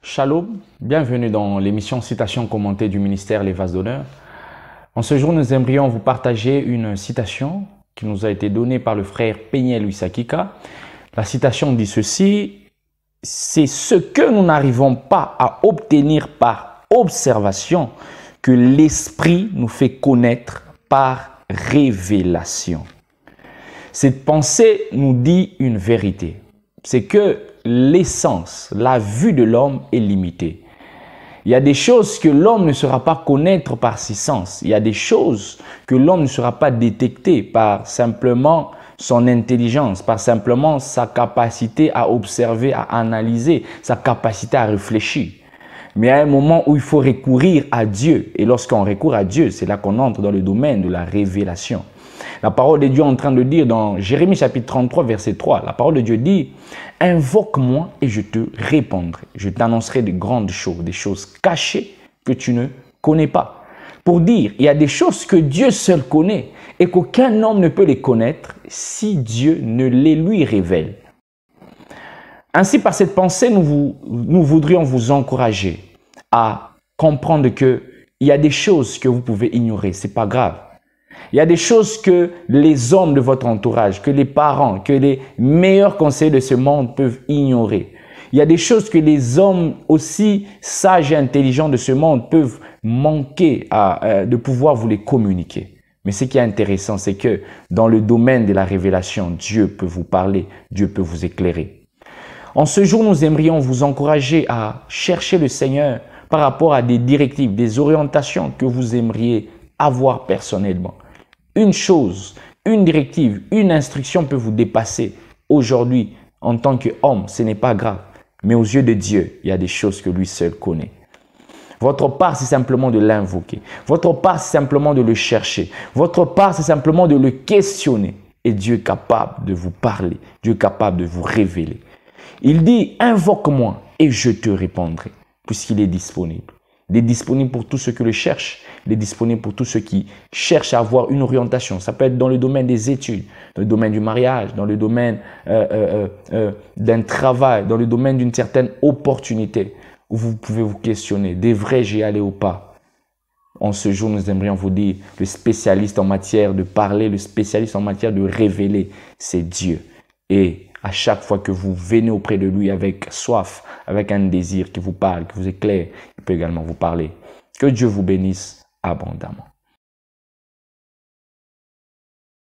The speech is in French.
Shalom, bienvenue dans l'émission Citation commentée du ministère Les Vases d'honneur. En ce jour, nous aimerions vous partager une citation qui nous a été donnée par le frère Peniel Wisakika. La citation dit ceci: c'est ce que nous n'arrivons pas à obtenir par observation que l'Esprit nous fait connaître par révélation. Cette pensée nous dit une vérité, c'est que l'essence, la vue de l'homme est limitée. Il y a des choses que l'homme ne saura pas connaître par ses sens. Il y a des choses que l'homme ne saura pas détecter par simplement son intelligence, par simplement sa capacité à observer, à analyser, sa capacité à réfléchir. Mais il y a un moment où il faut recourir à Dieu. Et lorsqu'on recourt à Dieu, c'est là qu'on entre dans le domaine de la révélation. La parole de Dieu est en train de dire dans Jérémie chapitre 33, verset 3, la parole de Dieu dit: invoque-moi et je te répondrai. Je t'annoncerai de grandes choses, des choses cachées que tu ne connais pas. Pour dire, il y a des choses que Dieu seul connaît et qu'aucun homme ne peut les connaître si Dieu ne les lui révèle. Ainsi, par cette pensée, nous voudrions vous encourager à comprendre qu'il y a des choses que vous pouvez ignorer, ce n'est pas grave. Il y a des choses que les hommes de votre entourage, que les parents, que les meilleurs conseillers de ce monde peuvent ignorer. Il y a des choses que les hommes aussi sages et intelligents de ce monde peuvent manquer de pouvoir vous les communiquer. Mais ce qui est intéressant, c'est que dans le domaine de la révélation, Dieu peut vous parler, Dieu peut vous éclairer. En ce jour, nous aimerions vous encourager à chercher le Seigneur par rapport à des directives, des orientations que vous aimeriez avoir personnellement. Une chose, une directive, une instruction peut vous dépasser aujourd'hui en tant qu'homme, ce n'est pas grave. Mais aux yeux de Dieu, il y a des choses que lui seul connaît. Votre part, c'est simplement de l'invoquer. Votre part, c'est simplement de le chercher. Votre part, c'est simplement de le questionner. Et Dieu est capable de vous parler. Dieu est capable de vous révéler. Il dit: invoque-moi et je te répondrai, puisqu'il est disponible. Il est disponible pour tous ceux qui le cherchent. Il est disponible pour tous ceux qui cherchent à avoir une orientation. Ça peut être dans le domaine des études, dans le domaine du mariage, dans le domaine d'un travail, dans le domaine d'une certaine opportunité où vous pouvez vous questionner: devrais-je y aller ou pas? En ce jour, nous aimerions vous dire, le spécialiste en matière de parler, le spécialiste en matière de révéler, c'est Dieu. Et à chaque fois que vous venez auprès de lui avec soif, avec un désir qui vous parle, qui vous éclaire, il peut également vous parler. Que Dieu vous bénisse abondamment.